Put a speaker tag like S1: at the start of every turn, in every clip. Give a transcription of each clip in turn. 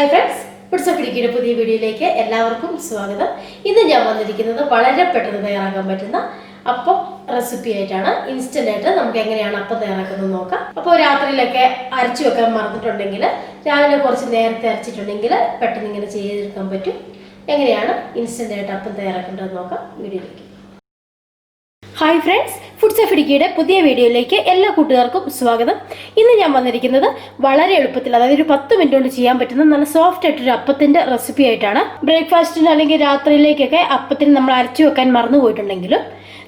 S1: Hi friends, foods of ഇടുക്കിയുടെ പുതിയ വീഡിയോയിലേക്ക് എല്ലാവർക്കും സ്വാഗതം. ഇന്ന് ഞാൻ വന്നിരിക്കുന്നത് വളരെ പെട്ടെന്ന് തയ്യാറാക്കാൻ പറ്റുന്ന അപ്പം റെസിപ്പി ആയിട്ടാണ്. ഇൻസ്റ്റന്റ് ആയിട്ട് നമുക്ക് എങ്ങനെയാണ് അപ്പം തയ്യാറാക്കുന്നത് നോക്കാം. അപ്പോൾ രാത്രിയിലൊക്കെ അരച്ചു വെക്കാൻ മറന്നിട്ടുണ്ടെങ്കിൽ രാവിലെ കുറച്ച് നേരത്തെ അരച്ചിട്ടുണ്ടെങ്കിൽ പെട്ടെന്ന് ഇങ്ങനെ ചെയ്തെടുക്കാൻ പറ്റും. എങ്ങനെയാണ് ഇൻസ്റ്റന്റ് ആയിട്ട് അപ്പം തയ്യാറാക്കേണ്ടത് നോക്കാം വീഡിയോയിലേക്ക്. ഹായ് ഫ്രണ്ട്സ്, ഫുഡ്സ് ഓഫ് ഇടുക്കിയുടെ പുതിയ വീഡിയോയിലേക്ക് എല്ലാ കൂട്ടുകാർക്കും സ്വാഗതം. ഇന്ന് ഞാൻ വന്നിരിക്കുന്നത് വളരെ എളുപ്പത്തിൽ, അതായത് ഒരു 10 മിനിറ്റ് കൊണ്ട് ചെയ്യാൻ പറ്റുന്ന നല്ല സോഫ്റ്റ് ആയിട്ടൊരു അപ്പത്തിൻ്റെ റെസിപ്പി ആയിട്ടാണ്. ബ്രേക്ക്ഫാസ്റ്റിന് അല്ലെങ്കിൽ രാത്രിയിലേക്കൊക്കെ അപ്പത്തിന് നമ്മൾ അരച്ചു വെക്കാൻ മറന്നു പോയിട്ടുണ്ടെങ്കിലും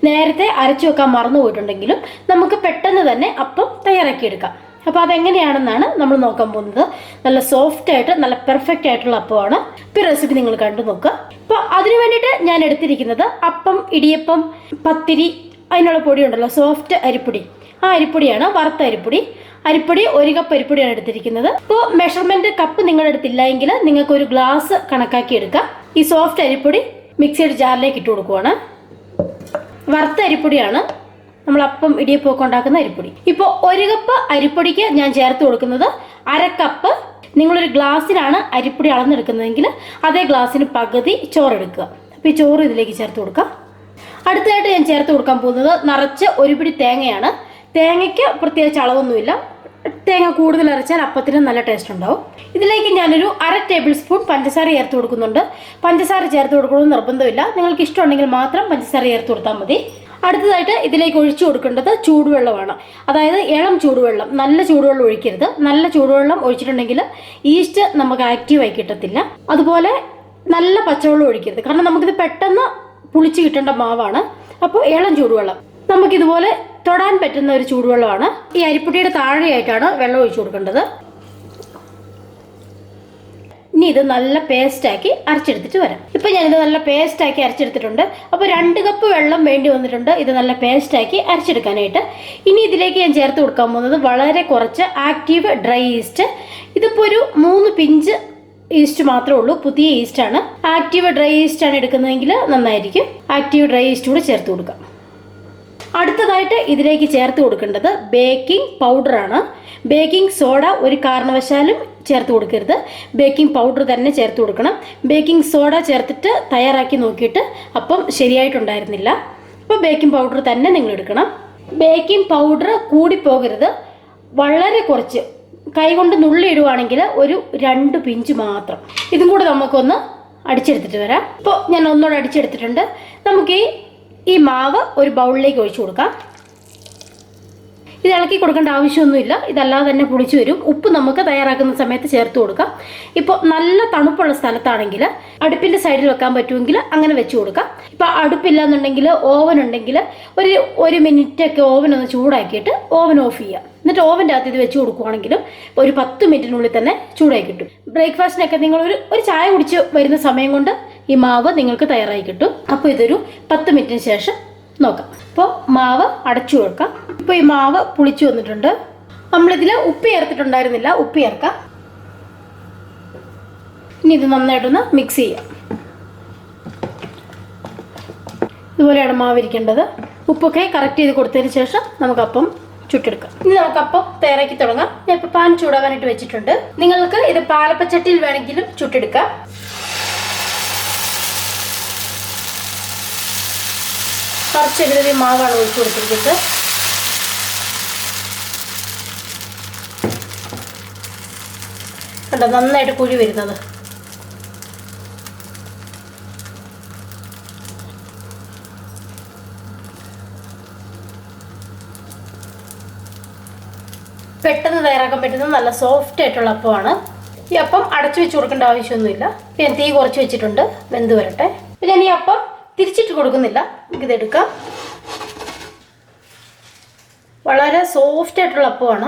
S1: നേരത്തെ അരച്ചു വെക്കാൻ മറന്നു പോയിട്ടുണ്ടെങ്കിലും നമുക്ക് പെട്ടെന്ന് തന്നെ അപ്പം തയ്യാറാക്കിയെടുക്കാം. അപ്പോൾ അതെങ്ങനെയാണെന്നാണ് നമ്മൾ നോക്കാൻ പോകുന്നത്. നല്ല സോഫ്റ്റ് ആയിട്ട് നല്ല പെർഫെക്റ്റ് ആയിട്ടുള്ള അപ്പമാണ്. ഇപ്പോൾ റെസിപ്പി നിങ്ങൾ കണ്ടു നോക്കുക. അപ്പോൾ അതിനു വേണ്ടിയിട്ട് ഞാൻ എടുത്തിരിക്കുന്നത് അപ്പം, ഇടിയപ്പം, പത്തിരി അതിനുള്ള പൊടി ഉണ്ടല്ലോ, സോഫ്റ്റ് അരിപ്പൊടി. ആ അരിപ്പൊടിയാണ്, വറുത്ത അരിപ്പൊടി. 1 കപ്പ് അരിപ്പൊടിയാണ് എടുത്തിരിക്കുന്നത്. ഇപ്പോൾ മെഷർമെൻറ്റ് കപ്പ് നിങ്ങളുടെ അടുത്തില്ല എങ്കിൽ നിങ്ങൾക്ക് ഒരു ഗ്ലാസ് കണക്കാക്കി എടുക്കാം. ഈ സോഫ്റ്റ് അരിപ്പൊടി മിക്സിയുടെ ജാറിലേക്ക് ഇട്ട് കൊടുക്കുവാണ്. വറുത്ത അരിപ്പൊടിയാണ്, നമ്മൾ അപ്പം ഇടിയപ്പം ഒക്കെ ഉണ്ടാക്കുന്ന അരിപ്പൊടി. ഇപ്പോൾ 1 കപ്പ് അരിപ്പൊടിക്ക് ഞാൻ ചേർത്ത് കൊടുക്കുന്നത് 1/2 കപ്പ്. നിങ്ങളൊരു ഗ്ലാസ്സിനാണ് അരിപ്പൊടി അളന്നെടുക്കുന്നതെങ്കിൽ അതേ ഗ്ലാസ്സിന് പകുതി ചോറെടുക്കുക. അപ്പോൾ ഈ ചോറ് ഇതിലേക്ക് ചേർത്ത് കൊടുക്കാം. അടുത്തതായിട്ട് ഞാൻ ചേർത്ത് കൊടുക്കാൻ പോകുന്നത് നിറച്ച് 1 പിടി തേങ്ങയാണ്. തേങ്ങയ്ക്ക് പ്രത്യേകിച്ച് അളവൊന്നുമില്ല. തേങ്ങ കൂടുതൽ അരച്ചാൽ അപ്പത്തിന് നല്ല ടേസ്റ്റ് ഉണ്ടാവും. ഇതിലേക്ക് ഞാനൊരു 1/2 ടേബിൾ സ്പൂൺ പഞ്ചസാര ചേർത്ത് കൊടുക്കുന്നുണ്ട്. പഞ്ചസാര ചേർത്ത് കൊടുക്കണമെന്ന് നിർബന്ധമില്ല, നിങ്ങൾക്ക് ഇഷ്ടമുണ്ടെങ്കിൽ മാത്രം പഞ്ചസാര ചേർത്ത് കൊടുത്താൽ മതി. അടുത്തതായിട്ട് ഇതിലേക്ക് ഒഴിച്ചു കൊടുക്കേണ്ടത് ചൂടുവെള്ളമാണ്. അതായത് ഇളം ചൂടുവെള്ളം, നല്ല ചൂടുവെള്ളം ഒഴിക്കരുത്. നല്ല ചൂടുവെള്ളം ഒഴിച്ചിട്ടുണ്ടെങ്കിൽ ഈസ്റ്റ് നമുക്ക് ആക്റ്റീവായി കിട്ടത്തില്ല. അതുപോലെ നല്ല പച്ചവെള്ളം ഒഴിക്കരുത്, കാരണം നമുക്കിത് പെട്ടെന്ന് പുളിച്ച് കിട്ടേണ്ട മാവാണ്. അപ്പോൾ ഇളം ചൂടുവെള്ളം, നമുക്കിതുപോലെ തൊടാൻ പറ്റുന്ന ഒരു ചൂടുവെള്ളമാണ്. ഈ അരിപ്പൊടിയുടെ താഴെയായിട്ടാണ് വെള്ളം ഒഴിച്ചു കൊടുക്കേണ്ടത്. ഇനി ഇത് നല്ല പേസ്റ്റാക്കി അരച്ചെടുത്തിട്ട് വരാം. ഇപ്പം ഞാനിത് നല്ല പേസ്റ്റാക്കി അരച്ചെടുത്തിട്ടുണ്ട്. അപ്പോൾ 2 കപ്പ് വെള്ളം വേണ്ടി വന്നിട്ടുണ്ട് ഇത് നല്ല പേസ്റ്റാക്കി അരച്ചെടുക്കാനായിട്ട്. ഇനി ഇതിലേക്ക് ഞാൻ ചേർത്ത് കൊടുക്കാൻ പോകുന്നത് വളരെ കുറച്ച് ആക്റ്റീവ് ഡ്രൈ ഈസ്റ്റ്. ഇതിപ്പോൾ ഒരു 3 പിഞ്ച് ഈസ്റ്റ് മാത്രമേ ഉള്ളൂ, പുതിയ ഈസ്റ്റാണ്. ആക്റ്റീവ് ഡ്രൈ ഈസ്റ്റാണ് എടുക്കുന്നതെങ്കിൽ നന്നായിരിക്കും. ആക്റ്റീവ് ഡ്രൈ ഈസ്റ്റ് കൂടെ ചേർത്ത് കൊടുക്കാം. അടുത്തതായിട്ട് ഇതിലേക്ക് ചേർത്ത് കൊടുക്കേണ്ടത് ബേക്കിംഗ് പൗഡറാണ്. ബേക്കിംഗ് സോഡ ഒരു കാരണവശാലും ചേർത്ത് കൊടുക്കരുത്, ബേക്കിംഗ് പൗഡർ തന്നെ ചേർത്ത് കൊടുക്കണം. ബേക്കിംഗ് സോഡ ചേർത്തിട്ട് തയ്യാറാക്കി നോക്കിയിട്ട് അപ്പം ശരിയായിട്ടുണ്ടായിരുന്നില്ല. അപ്പോൾ ബേക്കിംഗ് പൗഡർ തന്നെ നിങ്ങൾ എടുക്കണം. ബേക്കിംഗ് പൗഡർ കൂടിപ്പോകരുത്, വളരെ കുറച്ച്, കൈകൊണ്ട് നുള്ളി ഇടുവാണെങ്കിൽ ഒരു 2 പിഞ്ച് മാത്രം. ഇതും കൂടെ നമുക്കൊന്ന് അടിച്ചെടുത്തിട്ട് വരാം. ഇപ്പോൾ ഞാൻ ഒന്നുകൂടെ അടിച്ചെടുത്തിട്ടുണ്ട്. നമുക്ക് ഈ മാവ് ഒരു ബൗളിലേക്ക് ഒഴിച്ചു കൊടുക്കാം. ഇത് ഇളക്കി കൊടുക്കേണ്ട ആവശ്യമൊന്നുമില്ല, ഇതല്ലാതെ തന്നെ പുളിച്ചു വരും. ഉപ്പ് നമുക്ക് തയ്യാറാക്കുന്ന സമയത്ത് ചേർത്ത് കൊടുക്കാം. ഇപ്പോൾ നല്ല തണുപ്പുള്ള സ്ഥലത്താണെങ്കിൽ അടുപ്പിൻ്റെ സൈഡിൽ വെക്കാൻ പറ്റുമെങ്കിൽ അങ്ങനെ വെച്ച് കൊടുക്കാം. ഇപ്പോൾ അടുപ്പില്ല എന്നുണ്ടെങ്കിൽ ഓവൻ ഉണ്ടെങ്കിൽ ഒരു മിനിറ്റൊക്കെ ഓവൻ ഒന്ന് ചൂടാക്കിയിട്ട് ഓവൻ ഓഫ് ചെയ്യുക. എന്നിട്ട് ഓവൻ്റെ അകത്ത് ഇത് വെച്ച് കൊടുക്കുകയാണെങ്കിലും ഒരു 10 മിനിറ്റിനുള്ളിൽ തന്നെ ചൂടായി കിട്ടും. ബ്രേക്ക്ഫാസ്റ്റിനൊക്കെ നിങ്ങൾ ഒരു ചായ കുടിച്ച് വരുന്ന സമയം കൊണ്ട് ഈ മാവ് നിങ്ങൾക്ക് തയ്യാറായി കിട്ടും. അപ്പോൾ ഇതൊരു 10 മിനിറ്റിന് ശേഷം നോക്കാം. അപ്പോൾ മാവ് അടച്ചു വെക്കാം. ഇപ്പോൾ ഈ മാവ് പുളിച്ചു വന്നിട്ടുണ്ട്. നമ്മളിതിൽ ഉപ്പ് ചേർത്തിട്ടുണ്ടായിരുന്നില്ല, ഉപ്പ് ചേർക്കാം. ഇനി ഇത് നന്നായിട്ടൊന്ന് മിക്സ് ചെയ്യാം. ഇതുപോലെയാണ് മാവ് ഇരിക്കേണ്ടത്. ഉപ്പൊക്കെ കറക്റ്റ് ചെയ്ത് കൊടുത്തതിന് ശേഷം നമുക്കപ്പം ചുട്ടെടുക്കാം. ഇനി നമുക്കപ്പം തയ്യാറാക്കി തുടങ്ങാം. ഞാൻ ഇപ്പോൾ പാൻ ചൂടാകാനായിട്ട് വെച്ചിട്ടുണ്ട്. നിങ്ങൾക്ക് ഇത് പാലപ്പച്ചട്ടിയിൽ വേണമെങ്കിലും ചുട്ടെടുക്കാം. കുറച്ചെഴുതി മാവാണ് ഒഴിച്ചു കൊടുത്തിരിക്കുന്നത്. കണ്ടോ, നന്നായിട്ട് കുഴി വരുന്നത്. പെട്ടെന്ന് തയ്യാറാക്കാൻ പറ്റുന്ന നല്ല സോഫ്റ്റ് ആയിട്ടുള്ള അപ്പമാണ്. ഈ അപ്പം അടച്ചു വെച്ച് കൊടുക്കേണ്ട ആവശ്യമൊന്നുമില്ല. ഞാൻ തീ കുറച്ച് വെച്ചിട്ടുണ്ട്, വെന്ത് വരട്ടെ. അപ്പം ഞാൻ ഈ അപ്പം തിരിച്ചിട്ട് കൊടുക്കുന്നില്ല, നമുക്കിതെടുക്കാം. വളരെ സോഫ്റ്റ് ആയിട്ടുള്ള അപ്പമാണ്.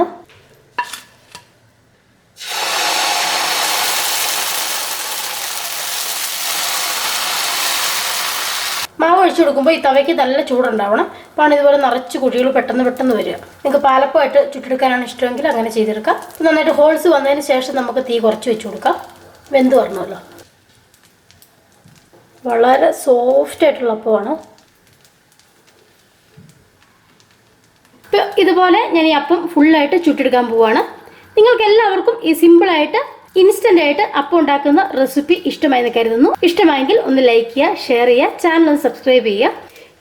S1: മാവ് ഒഴിച്ചു കൊടുക്കുമ്പോൾ ഈ തവയ്ക്ക് നല്ല ചൂടുണ്ടാവണം. അപ്പോൾ ഇതുപോലെ നിറച്ച് കുഴികൾ പെട്ടെന്ന് വരിക. നിങ്ങൾക്ക് പാലപ്പമായിട്ട് ചുട്ടെടുക്കാനാണ് ഇഷ്ടമെങ്കിൽ അങ്ങനെ ചെയ്തെടുക്കാം. നന്നായിട്ട് ഹോൾസ് വന്നതിന് ശേഷം നമുക്ക് തീ കുറച്ച് വെച്ച് കൊടുക്കാം. വെന്ത് വരണമല്ലോ. വളരെ സോഫ്റ്റ് ആയിട്ടുള്ള അപ്പമാണ്. ഇതുപോലെ ഞാൻ ഈ അപ്പം ഫുള്ളായിട്ട് ചുട്ടെടുക്കാൻ പോവുകയാണ്. നിങ്ങൾക്ക് എല്ലാവർക്കും ഈ സിമ്പിളായിട്ട് ഇൻസ്റ്റന്റ് ആയിട്ട് അപ്പം ഉണ്ടാക്കുന്ന റെസിപ്പി ഇഷ്ടമായെന്ന് കരുതുന്നു. ഇഷ്ടമായെങ്കിൽ ഒന്ന് ലൈക്ക് ചെയ്യുക, ഷെയർ ചെയ്യുക, ചാനൽ ഒന്ന് സബ്സ്ക്രൈബ് ചെയ്യുക.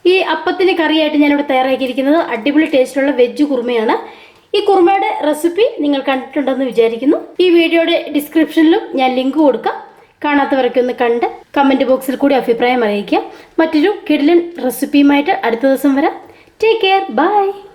S1: ഈ അപ്പത്തിന് കറിയായിട്ട് ഞാനിവിടെ തയ്യാറാക്കിയിരിക്കുന്നത് അടിപൊളി ടേസ്റ്റുള്ള വെജ് കുറുമയാണ്. ഈ കുറുമയുടെ റെസിപ്പി നിങ്ങൾ കണ്ടിട്ടുണ്ടെന്ന് വിചാരിക്കുന്നു. ഈ വീഡിയോയുടെ ഡിസ്ക്രിപ്ഷനിലും ഞാൻ ലിങ്ക് കൊടുക്കാം. കാണാത്തവരൊക്കെ ഒന്ന് കണ്ട് കമന്റ് ബോക്സിൽ കൂടി അഭിപ്രായം അറിയിക്കുക. മറ്റൊരു കിടിലൻ റെസിപ്പിയുമായിട്ട് അടുത്ത ദിവസം വരാം. Take care, by.